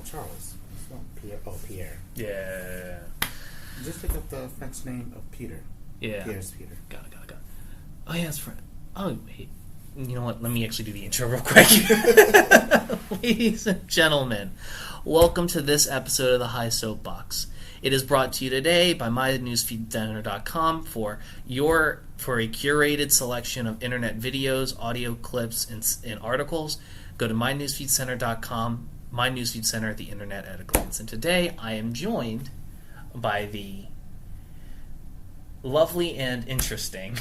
Charles. It's not Pierre. Oh, Pierre. Yeah. Just pick up the French name of Peter. Yeah. Pierre's Peter. Got it. Oh, yeah, it's French. Oh, hey, you know what? Let me actually do the intro real quick. Ladies and gentlemen, welcome to this episode of the High Soapbox. It is brought to you today by mynewsfeedcenter.com for a curated selection of internet videos, audio clips, and articles. Go to mynewsfeedcenter.com, My Newsfeed Center, the internet at a glance. And today I am joined by the lovely and interesting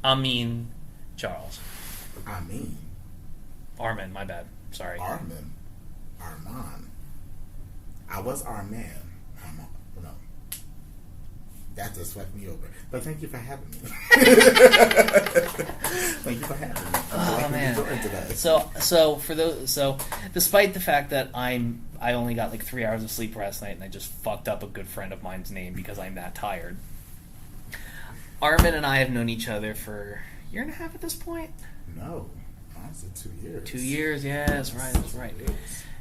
Arman Charles. Arman, my bad. Sorry. Arman. I was Arman. No. That just swept me over. But thank you for having me. Thank you for having me. Oh man. So despite the fact that I only got like 3 hours of sleep last night and I just fucked up a good friend of mine's name because I'm that tired. Arman and I have known each other for a year and a half at this point. No. Honestly, 2 years. 2 years, yeah, that's right.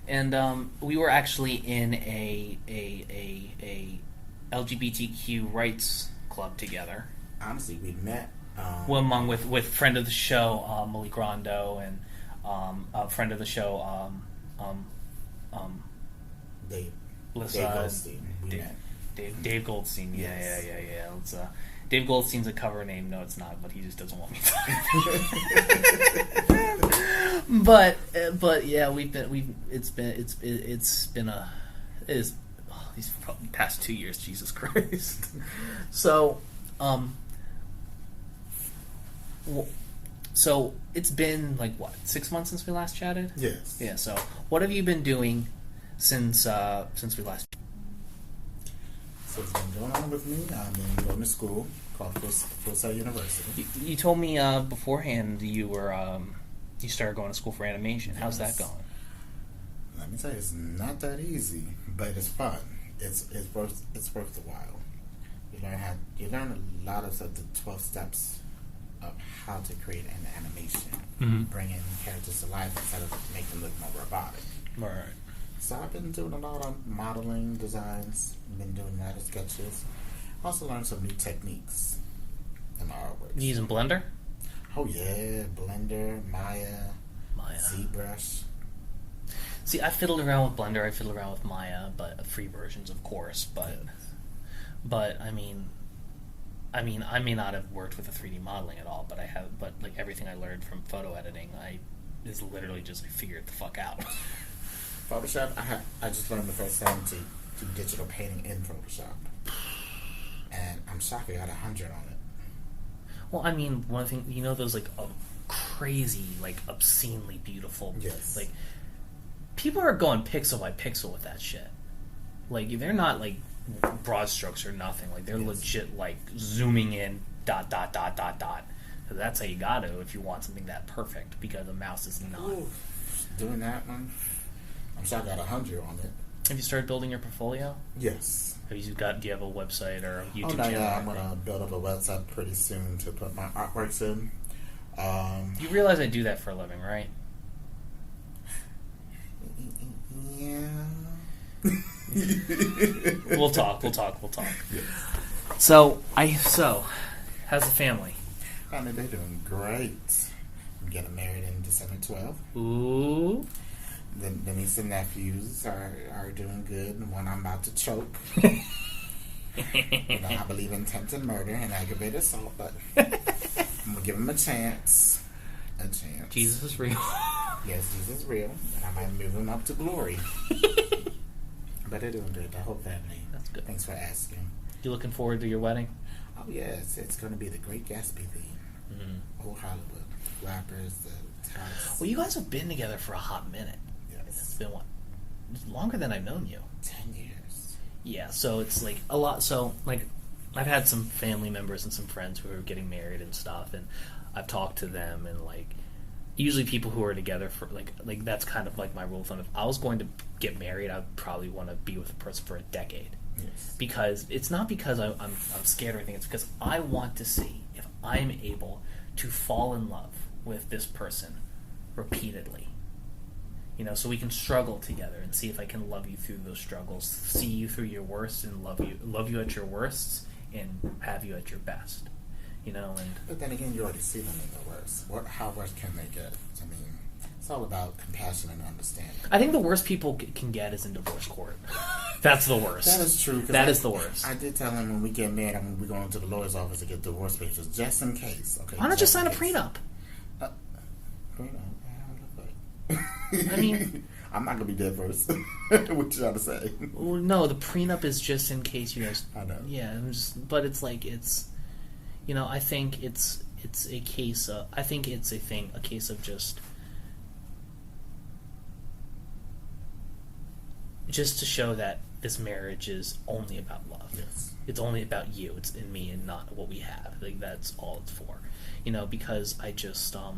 And we were actually in a LGBTQ rights club together. Honestly, we met with friend of the show Malik Rondo and a friend of the show Dave Goldstein. Dave Goldstein. Yes. Yeah. Let's, Dave Goldstein's a cover name. No, it's not, but he just doesn't want me to. But yeah, these past 2 years, Jesus Christ. So it's been like what, 6 months since we last chatted? Yes. Yeah. So what have you been doing since we last? So what's been going on with me? I've been going to school called Full Sail University. You told me beforehand you were you started going to school for animation. How's that going? Let me tell you, it's not that easy, but it's fun. It's worth the while. You learn a lot of the 12 steps of how to create an animation, bringing characters to life instead of making them look more robotic. Right. So I've been doing a lot of modeling designs, been doing a lot of sketches. Also learned some new techniques in my artwork. You using Blender? Oh yeah, Blender, Maya. ZBrush. See, I fiddled around with Blender, I fiddled around with Maya, but free versions, of course. But I mean, I may not have worked with the 3D modeling at all, but I have. But like everything I learned from photo editing, is literally just figure it the fuck out. Photoshop, I just learned the first time to do digital painting in Photoshop, and I'm shocked I got 100 on it. Well, I mean, one thing, those like crazy, like obscenely beautiful, yes. Like people are going pixel by pixel with that shit. Like they're not like broad strokes or nothing. Like they're legit like zooming in dot. So that's how you got to if you want something that perfect, because the mouse is not. Ooh, doing that one. I'm sure I got 100 on it. Have you started building your portfolio? Yes. Do you have a website or a YouTube channel? Yeah, I'm gonna build up a website pretty soon to put my artworks in. You realize I do that for a living, right? Yeah. We'll talk. Yes. So how's the family? I mean, they're doing great. I'm getting married in December 12th. Ooh. The niece and nephews are doing good. One I'm about to choke. I believe in attempted murder and aggravated assault, but I'm gonna give him a chance. Jesus is real. Yes, Jesus is real, and I might move him up to glory. But they're doing good. The whole family. That's good. Thanks for asking. You looking forward to your wedding? Oh yes, it's gonna be the Great Gatsby theme. Old Hollywood, rappers, the house. Well, you guys have been together for a hot minute. It's been what? Longer than I've known you. 10 years. Yeah, so it's like a lot. So like, I've had some family members and some friends who are getting married and stuff, and I've talked to them, and like, usually people who are together for like that's kind of like my rule of thumb. If I was going to get married, I'd probably want to be with a person for a decade. Yes. Because it's not because I'm scared or anything. It's because I want to see if I'm able to fall in love with this person repeatedly So we can struggle together and see if I can love you through those struggles, see you through your worst, and love you at your worst, and have you at your best. And but then again, you already see them in the worst. How worse can they get? I mean, it's all about compassion and understanding. I think the worst people can get is in divorce court. That's the worst. That is true. That is the worst. I did tell him when we get married, we're going to the lawyer's office to get divorce papers, just in case. Okay. Why not just sign a prenup? I mean, I'm not gonna be dead first. What you trying to say? Well, no, the prenup is just in case you guys. I know. Yeah, but it's like I think it's a case of. I think it's a case of just to show that this marriage is only about love. Yes. It's only about you. It's in me and not what we have. Like that's all it's for. Because I just I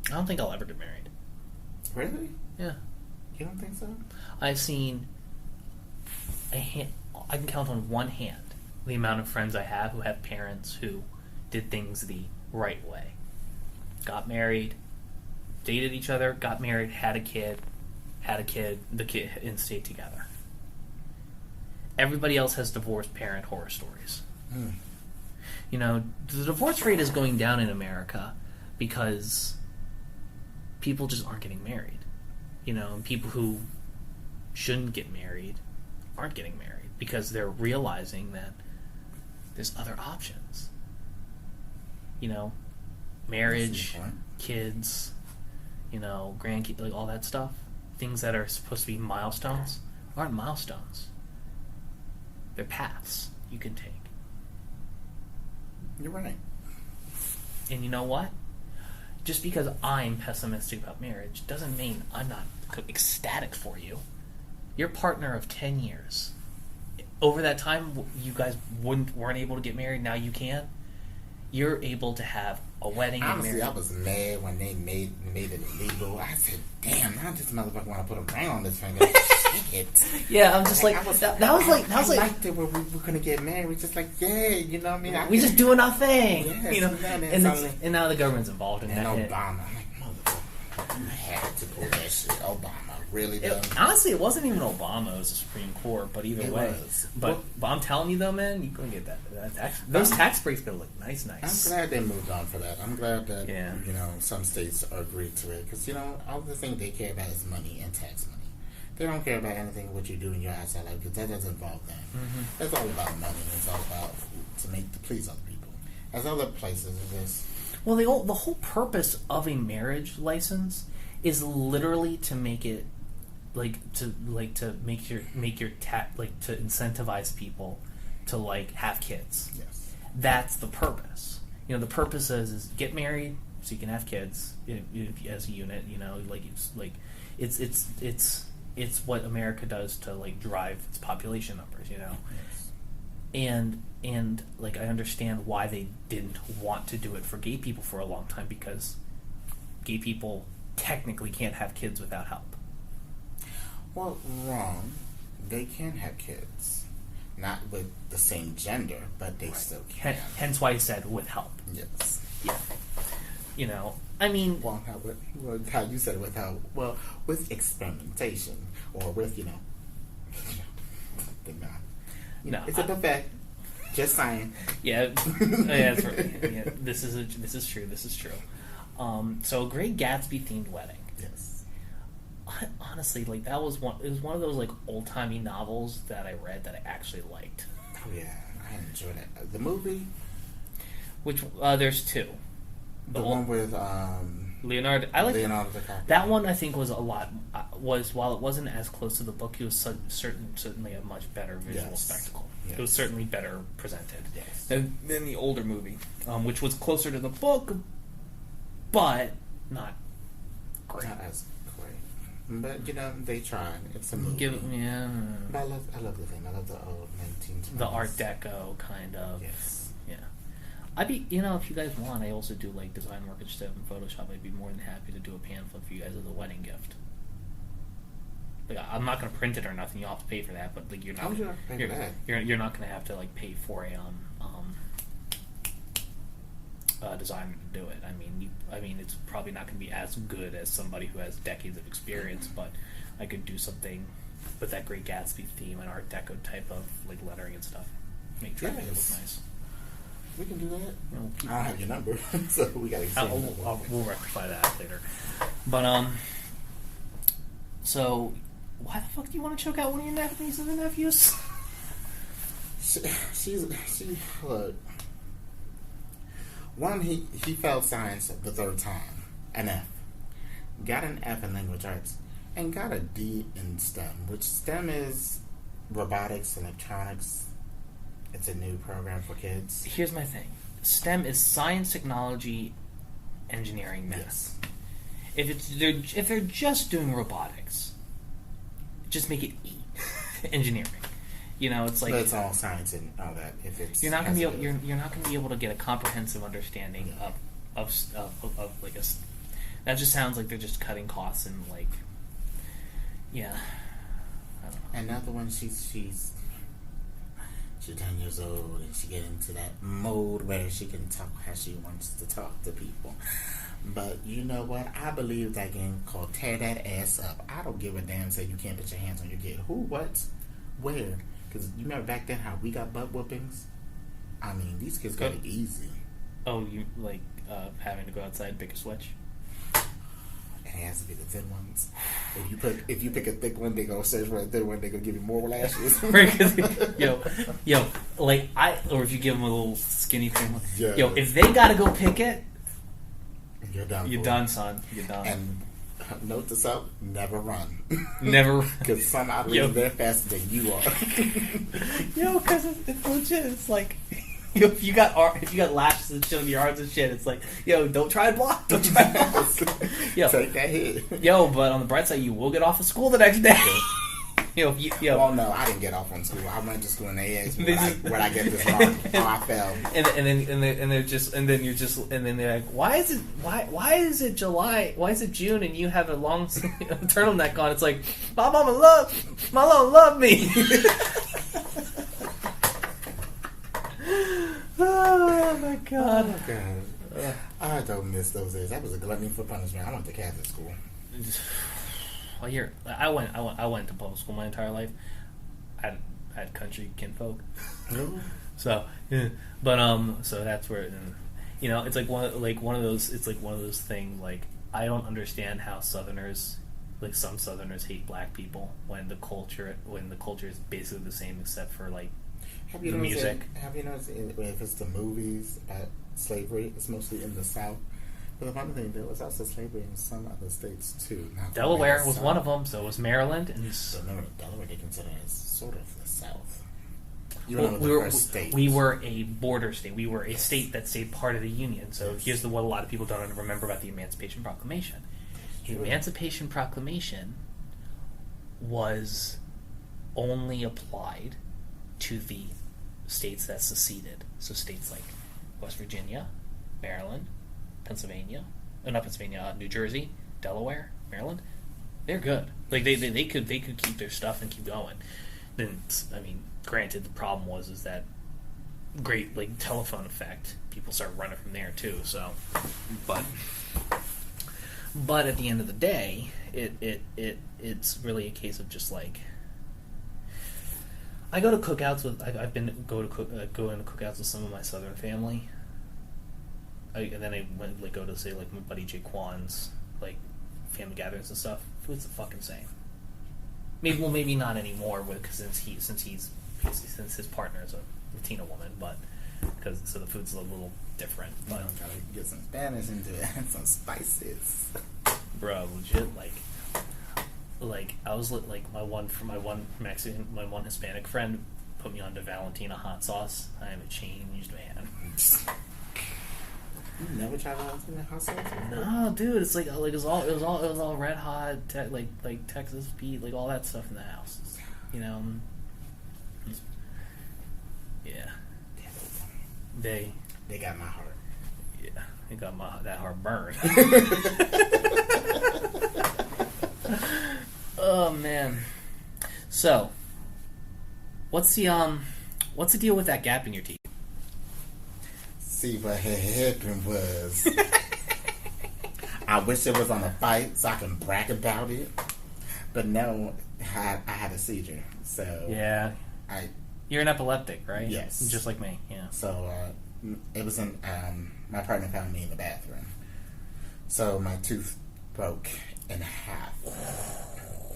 don't think I'll ever get married. Really? Yeah. You don't think so? I've seen I can count on one hand the amount of friends I have who have parents who did things the right way. Got married, dated each other, got married, had a kid, the kid, and stayed together. Everybody else has divorced parent horror stories. The divorce rate is going down in America because people just aren't getting married. And people who shouldn't get married aren't getting married because they're realizing that there's other options. Marriage, kids, grandkids, like all that stuff. Things that are supposed to be milestones aren't milestones. They're paths you can take. You're right. And you know what? Just because I'm pessimistic about marriage doesn't mean I'm not ecstatic for you. Your partner of 10 years. Over that time, you guys weren't able to get married. Now you can. You're able to have a wedding. Honestly, and I was mad when they made it illegal. I said, "Damn, now this motherfucker want to put a ring on this finger." Shit. Yeah, I'm just like that was like I liked it when we were gonna get married. We just like, you know what I mean? We just doing our thing, yes, and now the government's involved in that. And Obama, I'm like, motherfucker, you had to pull that shit. Obama, really though? Honestly, it wasn't even Obama. It was the Supreme Court. But either way, but I'm telling you though, man, you're gonna get that those tax breaks gonna look nice. I'm glad they moved on for that. I'm glad that some states agreed to it because all the thing they care about is money and tax money. They don't care about anything what you do in your outside life because that doesn't involve them. Mm-hmm. It's all about money. It's all about to please other people. As other places, it is. Well, the whole purpose of a marriage license is literally to make it to incentivize people to have kids. Yes. That's the purpose. The purpose is get married so you can have kids as a unit. It's what America does to drive its population numbers. Yes. And I understand why they didn't want to do it for gay people for a long time because gay people technically can't have kids without help. Well, wrong. They can have kids. Not with the same gender, but they still can. Hence why I said with help. Yes. Yeah. I mean... Well, how you said with help. Well, with experimentation. Or with, it's a buffet. Just saying. Yeah. That's right. Yeah, this is true. So a Great Gatsby themed wedding. Yes. Honestly, that was one of those old timey novels that I read that I actually liked. Oh yeah, I enjoyed it. The movie, which there's two. The one with Leonardo. I like Leonardo DiCaprio. That one. I think was a lot. While it wasn't as close to the book, it was certainly a much better visual spectacle. Yes. It was certainly better presented than the older movie, which was closer to the book, but not great. Not as great. But they tried. It's a movie. But I love the thing. I love the old 1920s. The Art Deco kind of. Yes. Yeah. I'd be, if you guys want, I also do design work and stuff in Photoshop. I'd be more than happy to do a pamphlet for you guys as a wedding gift. I'm not going to print it or nothing. You'll have to pay for that, but you're not. You're not going to have to pay for a designer to do it. I mean, it's probably not going to be as good as somebody who has decades of experience, but I could do something with that Great Gatsby theme and Art Deco type of like lettering and stuff. Make sure it look nice. We can do that. I don't have your number, so we got to. We'll rectify that later. But so why the fuck do you want to choke out one of your nieces and nephews? She look. One, he failed science the third time, an F. Got an F in language arts, and got a D in STEM, which STEM is robotics, electronics. It's a new program for kids. Here's my thing. STEM is science, technology, engineering, math. Yes. If they're just doing robotics, just make it E. Engineering. You know, it's like, but it's all science and all that. If it's you're not going to be able to get a comprehensive understanding of like a. That just sounds like they're just cutting costs and like, yeah. I don't know. Another one, she's 10 years old and she get into that mode where she can talk how she wants to talk to people. But you know what? I believe that game called Tear That Ass Up. I don't give a damn. Say you can't put your hands on your kid. Who? What? Where? Because you remember back then how we got butt whoopings? I mean, these kids got it easy. Oh, you like having to go outside and pick a switch? It has to be the thin ones. If you pick a thick one, they go search for a thin one. They gonna give you more lashes. yo, like or if you give them a little skinny thin one. Yeah. Yo, if they gotta go pick it, you're done. You're done, son. You're done. And note this up: never run. Never, because some operators they're faster than you are. Yo, because it's legit. It's like. If you got lashes and shit on your arms and shit, it's like, yo, don't try to block. Don't try to block. Yo, take that hit. Yo, but on the bright side, you will get off of school the next day. Yo. Well, no, I didn't get off from school. I went to school and they asked me when I get this mark. Oh, I fell. And then they're like, why is it July? Why is it June and you have a long turtleneck on? It's like, my mama love me. Oh my god! Oh god! I don't miss those days. That was a gluttony for punishment. I went to Catholic school. Well, here I went to public school my entire life. I had country kinfolk, so yeah. But so that's where it's like one of those. It's like one of those things. Like I don't understand how Southerners, like some Southerners, hate black people when the culture is basically the same except for like. Have you noticed if it's the movies about slavery, it's mostly in the South. But the funny thing, there was also slavery in some other states too. Delaware was one of them, so was Maryland. And so no, Delaware they consider as sort of the South. We were a border state. We were a state that stayed part of the Union. So here's what a lot of people don't remember about the Emancipation Proclamation. The Emancipation Proclamation was only applied to the states that seceded. So states like West Virginia, Maryland, Pennsylvania, New Jersey, Delaware, Maryland, they're good. Like they could keep their stuff and keep going. Then granted, the problem is that great like telephone effect. People start running from there too. So, but at the end of the day, it's really a case of just like. I go to cookouts with. I've been going to cookouts with some of my Southern family. And then I went go to say like my buddy Jay Kwan's like family gatherings and stuff. Food's the fucking same. Maybe not anymore since his partner is a Latina woman, but so the food's a little different. But I'm trying to get some Spanish into it and some spices. Bro, legit like I was like my one Hispanic friend put me on to Valentina hot sauce. I am a changed man. You never tried Valentina hot sauce? No, dude. It's like it was all red hot, like Texas Pete, like all that stuff in the house. You know. Yeah. They got my heart. Yeah, they got that heart burned. Oh man. So, what's the deal with that gap in your teeth? see what her head was. I wish it was on a fight so I can brag about it. But no, I had a seizure. So yeah. You're an epileptic, right? Yes. Just like me, yeah. So it was in, my partner found me in the bathroom. So my tooth broke in half.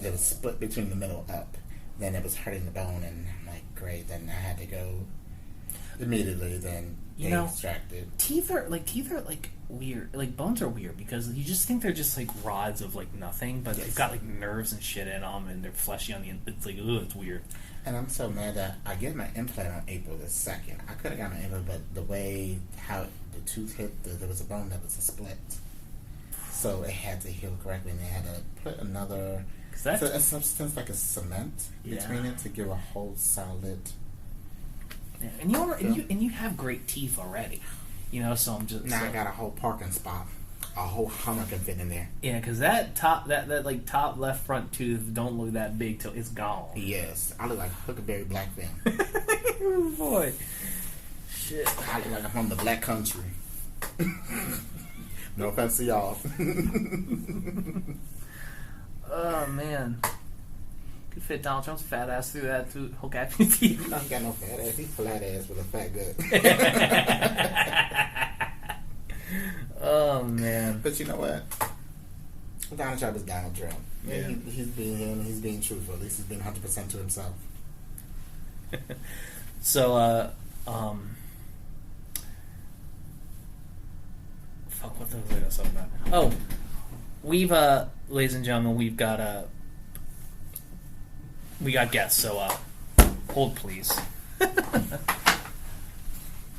It was split between the middle up. Then it was hurting the bone, and I'm like, great. Then I had to go immediately. Then they extracted. Teeth are like weird. Like bones are weird because you just think they're just like rods of like nothing, but they've got like nerves and shit in them, and they're fleshy on the inside. It's like, ugh, it's weird. And I'm so mad that I get my implant on April the 2nd. I could have gotten my implant, but the way how the tooth hit, there was a bone that was a split. So it had to heal correctly, and they had to put another a substance like a cement between it to give a whole solid. Yeah, and you have great teeth already, So I'm just now I got a whole parking spot, a whole Hummer can fit in there. Yeah, because that top left front tooth don't look that big till it's gone. Yes, I look like Huckleberry Black then. Oh boy, shit! I look like I'm from the Black Country. No offense to y'all. Oh man, could fit Donald Trump's fat ass through that whole gaping teeth. I ain't got no fat ass. He's flat ass with a fat gut. Oh man! But you know what? Donald Trump is Donald Trump. Yeah. He's being him. He's being truthful. At least he's being 100% to himself. So, fuck, what the hell was I gonna talk about? Oh, we've, ladies and gentlemen, we got guests, so, hold please.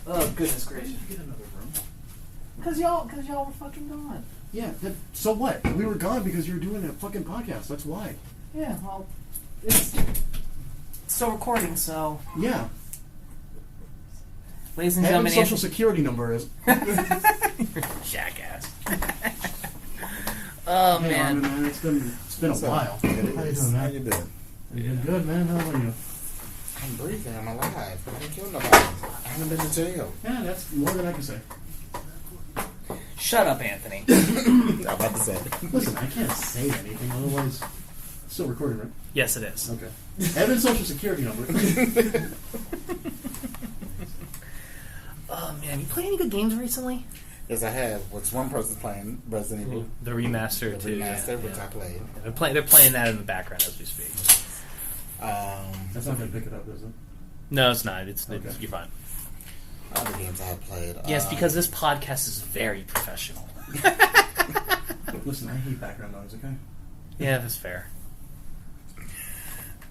Oh, goodness gracious. Get another room. Cause y'all were fucking gone. Yeah, so what? We were gone because you were doing a fucking podcast, that's why. Yeah, well, it's still recording, so... Yeah. Ladies and gentlemen... Social security number is... Jackass. Oh, hey, man. Man. It's been a while. How you doing, man? How you doing? You been good, man? How are you? I'm breathing. I'm alive. I didn't kill nobody. I haven't been to jail. Yeah, that's more than I can say. Shut up, Anthony. I'm about to say. Listen, I can't say anything, otherwise... It's still recording, right? Yes, it is. Okay. Evan's social security number. Oh, man. You played any good games recently? Yes, I have. Which one person's playing Resident Evil? The remaster, The too. remaster, which I played. They're playing that in the background as we speak. That's not going to pick it up, is it? No, it's not. It's Okay. You're fine. Other games I have played. Yes, because this podcast is very professional. Listen, I hate background noise, okay? Yeah, that's fair.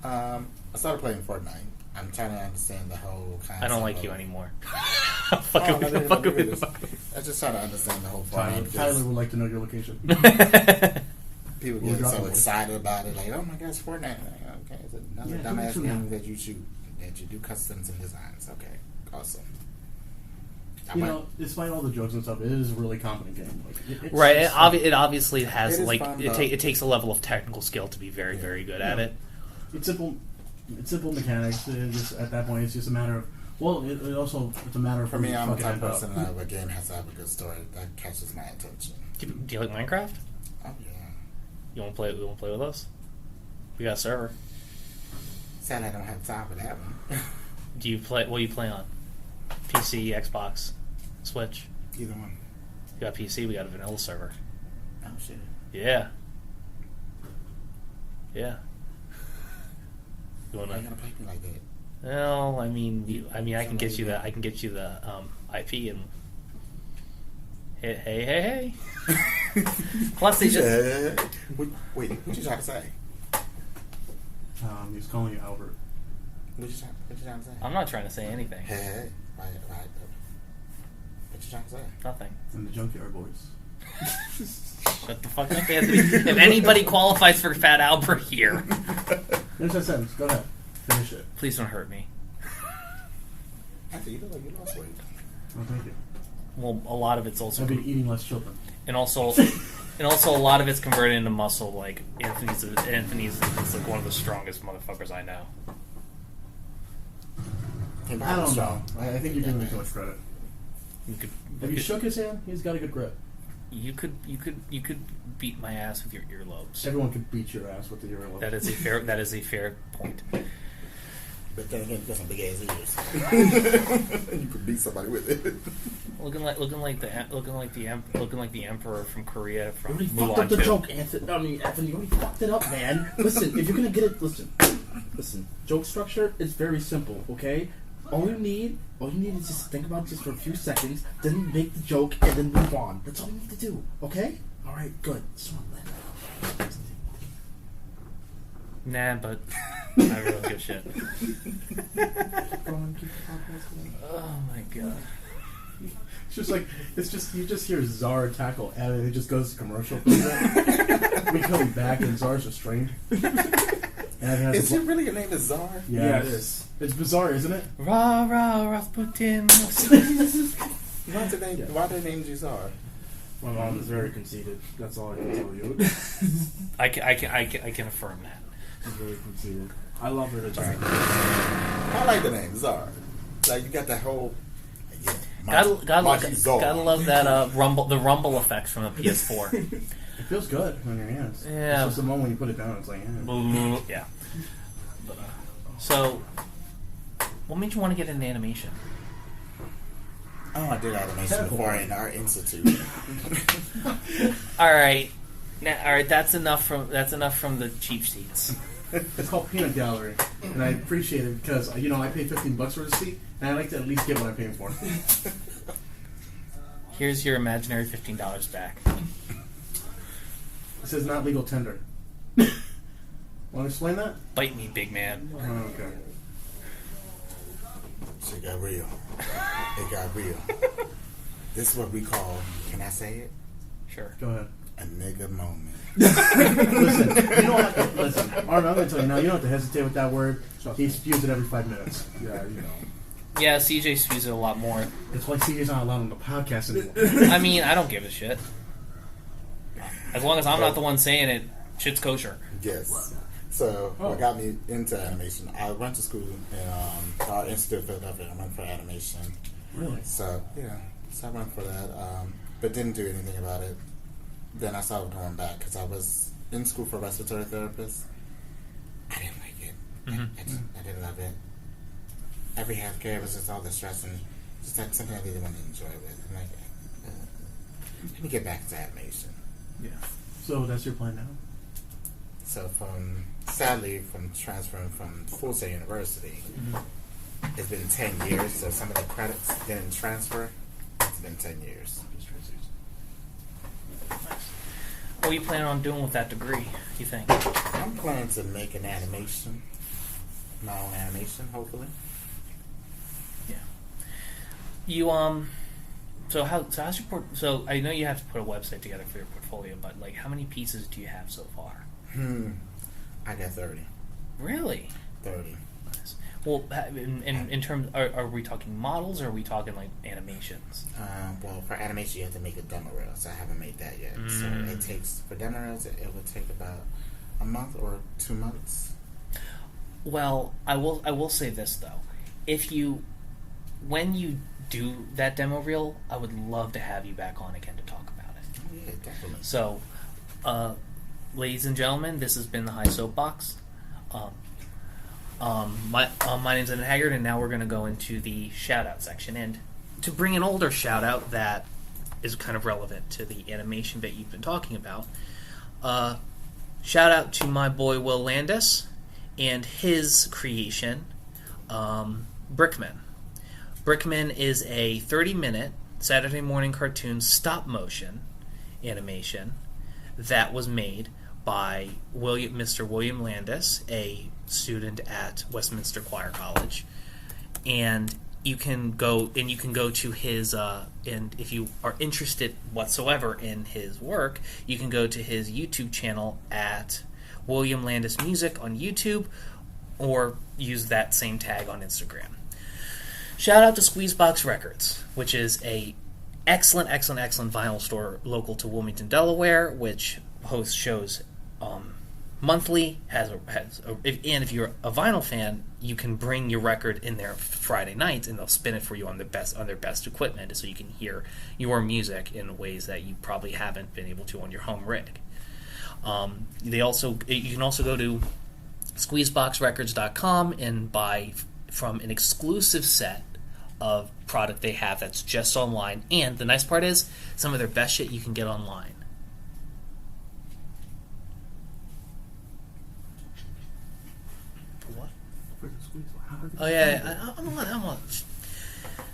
I started playing Fortnite. I'm trying to understand the whole concept. I don't like you anymore. I'm I'm just trying to understand the whole Fortnite. Tyler would like to know your location. People get so excited about it, like, oh my gosh, Fortnite. Like, okay, it's another dumbass game that you shoot, that you do customs and designs. Okay, awesome. Despite all the jokes and stuff, it is a really competent game. Like, it's right, it obviously has, it like, fun, it takes a level of technical skill to be very, very good at it. It's simple mechanics. Just at that point, it's just a matter of... Well, it's a matter of... For me, I'm the type of person that a game has to have a good story that catches my attention. Do you like Minecraft? Oh, yeah. You want to play with us? We got a server. Sadly, I don't have time for that one. What do you play on? PC, Xbox, Switch? Either one. You got PC, we got a vanilla server. Oh, shit. Yeah. Yeah. Why are you gonna play me like that? Well, I mean, I can get you the IP and hey. Plus, they just wait. What you trying to say? He's calling you Albert. What you trying to say? I'm not trying to say anything. Hey. Right. What you trying to say? Nothing. And the Junkyard Boys. Shut the fuck up, Anthony. If anybody qualifies for Fat Albert here, Finish that sentence. Go ahead. Finish it. please don't hurt me. Anthony, you look like you lost weight. Oh, thank you. Well, a lot of it's also I've been eating less children. and also a lot of it's converted into muscle. Like Anthony's is like one of the strongest motherfuckers I know. I don't know. I think you're giving me too much credit. Have you shook his hand? He's got a good grip. You could beat my ass with your earlobes. Everyone could beat your ass with the earlobes. That is a fair point. But then again, you got some big ass ears. You could beat somebody with it. Looking like the emperor from Korea from You already Mulan fucked up the 2. joke, Anthony. Anthony, you already fucked it up, man. Listen, if you're gonna get it, listen. Joke structure is very simple, okay? All you need is just think about it just for a few seconds, then make the joke, and then move on. That's all you need to do, okay? All right, good. Just want to let it out. Nah, but I really give a shit. Oh my god. It's just like you just hear Czar tackle, and it just goes to commercial for a bit. We come back, and Czar's restrained. Is it really your name is Czar? Yeah, it is. It's bizarre, isn't it? Rah rah Rasputin. Why did they name you Czar? My mom is very conceited. That's all I can tell you. I can affirm that. She's very conceited. I love her to death. I like the name Czar. Like you got that whole. Yeah, Gotta love that the rumble effects from the PS4. It feels good on your hands. Yeah. It's just the moment when you put it down, it's like, yeah. So, what made you want to get into animation? Oh, I did animation before in our institute. All right, that's enough from the cheap seats. It's called Peanut Gallery, and I appreciate it because I paid $15 for the seat, and I like to at least get what I'm paying for. Here's your imaginary $15 back. It says not legal tender. Want to explain that? Bite me, big man. Oh, okay. Shit got real. It got real. This is what we call, can I say it? Sure. Go ahead. A nigga moment. Listen, Arman, I'm going to tell you now, you don't have to hesitate with that word. He spews it every 5 minutes. Yeah, Yeah, CJ spews it a lot more. That's why CJ's not allowed on the podcast anymore. I mean, I don't give a shit. As long as I'm not the one saying it, shit's kosher. Yes. So, what got me into animation, I went to school in our Institute of Philadelphia. I went for animation. Really? So, yeah. So I went for that, but didn't do anything about it. Then I started going back because I was in school for respiratory therapist. I didn't like it. I didn't love it. Every healthcare was just all the stress and just like something I didn't want to enjoy with. I'm like, let me get back to animation. Yeah. So that's your plan now? So sadly, from transferring from Full Sail University, it's been 10 years, so some of the credits didn't transfer. It's been 10 years. What are you planning on doing with that degree, you think? I'm planning to make an animation. My own animation, hopefully. Yeah. You, so how's your so I know you have to put a website together for your portfolio, but like how many pieces do you have so far? I got 30. Really? 30. Nice. Well, in terms, are we talking models or are we talking like animations? Well, for animation, you have to make a demo reel, so I haven't made that yet. So it takes, for demo reels, it would take about a month or 2 months. Well, I will say this though, when you do that demo reel, I would love to have you back on again to talk about it. Oh yeah, definitely. So, ladies and gentlemen, this has been the High Soapbox. My name's Evan Haggard, and now we're going to go into the shout-out section. And to bring an older shout-out that is kind of relevant to the animation that you've been talking about, shout-out to my boy Will Landis and his creation, Brickman. Brickman is a 30-minute Saturday morning cartoon stop-motion animation that was made by Mr. William Landis, a student at Westminster Choir College, and you can go to his and if you are interested whatsoever in his work, you can go to his YouTube channel at William Landis Music on YouTube, or use that same tag on Instagram. Shout out to Squeezebox Records, which is a excellent vinyl store local to Wilmington, Delaware, which hosts shows monthly and if you're a vinyl fan, you can bring your record in there Friday nights, and they'll spin it for you on their best equipment, so you can hear your music in ways that you probably haven't been able to on your home rig. You can also go to squeezeboxrecords.com and buy from an exclusive set of product they have that's just online, and the nice part is some of their best shit you can get online. Oh yeah, I'm on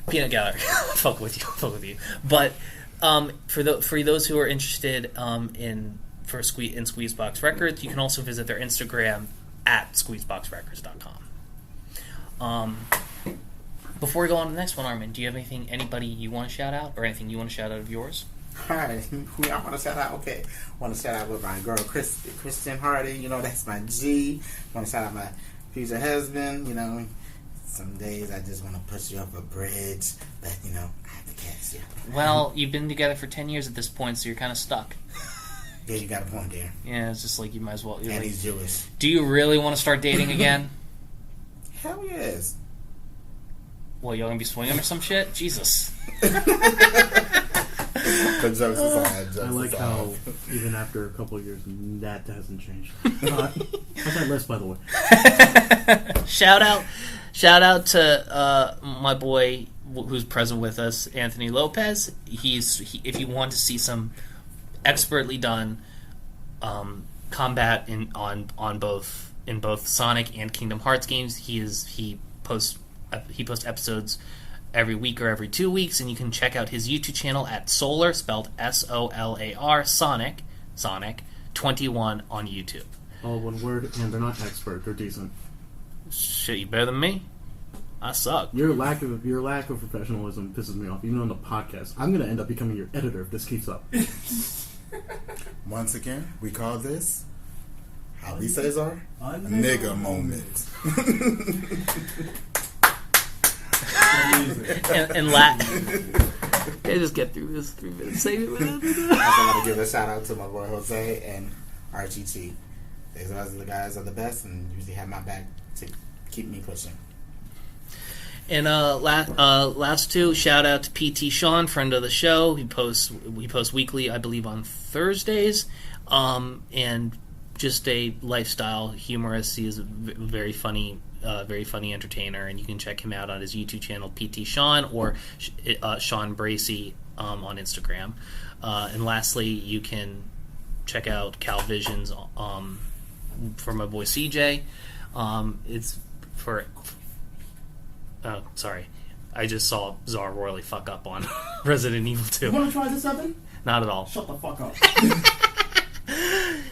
Peanut Gallery. Fuck with you. But for those who are interested in Squeezebox Records, you can also visit their Instagram at squeezeboxrecords.com. Before we go on to the next one, Arman, do you have anybody you want to shout out, or anything you want to shout out of yours? Alright, who I want to shout out? Okay, I want to shout out with my girl Kristen Hardy. You know, that's my G. I want to shout out my future husband. You know, some days I just want to push you up a bridge, but you know, I have to catch you. Well, you've been together for 10 years at this point, so you're kind of stuck. Yeah, you got a point there. Yeah, it's just like you might as well. And he's Jewish. Do you really want to start dating again? Hell yes. Well, y'all gonna be swinging or some shit? Jesus. The jokes aside. I like how even after a couple of years, that hasn't changed. How's that list, by the way? Shout out to my boy who's present with us, Anthony Lopez. If you want to see some expertly done combat in both Sonic and Kingdom Hearts games, he posts episodes every week or every 2 weeks, and you can check out his YouTube channel at Solar, spelled SOLAR, Sonic 21 on YouTube. All one word, and they're not expert. They're decent. Shit, you better than me? I suck. Your lack of professionalism pisses me off. Even on the podcast, I'm gonna end up becoming your editor if this keeps up. Once again, we call this, how we say Czar, a nigga moment. and Latin. They just get through this 3 minutes. Save it with us. I want to give a shout out to my boy Jose and Archie T. These guys are the best, and usually have my back to keep me pushing. And last two, shout out to PT Sean, friend of the show. He posts weekly, I believe, on Thursdays, and just a lifestyle humorist. He is a very funny entertainer, and you can check him out on his YouTube channel, PT Sean, or Sean Bracey on Instagram. And lastly, you can check out Cal Visions for my boy CJ. It's for... Oh, sorry. I just saw Czar royally fuck up on Resident Evil 2. You want to try this, Evan? Not at all. Shut the fuck up.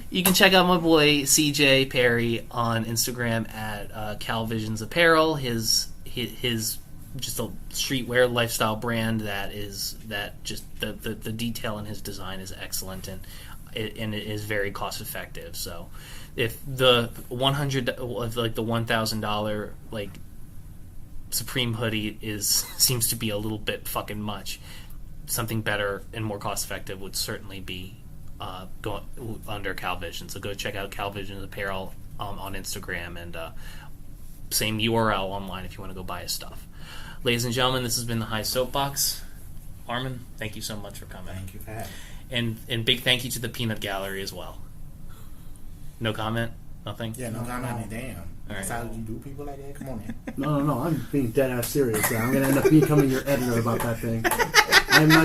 You can check out my boy CJ Perry on Instagram at Cal Visions Apparel. His just a streetwear lifestyle brand that just the detail in his design is excellent, and it is very cost effective. So if the $1,000 like Supreme hoodie seems to be a little bit fucking much, something better and more cost effective would certainly be go under Cal Vision. So go check out Cal Vision Apparel on Instagram, and same URL online if you want to go buy his stuff. Ladies and gentlemen, this has been the High Soapbox. Arman, thank you so much for coming. Thank you for having me. And big thank you to the Peanut Gallery as well. No comment? Nothing? Yeah, no comment. Damn. That's how you do people like that? Come on, man. No. I'm being dead ass serious. I'm going to end up becoming your editor about that thing. I'm not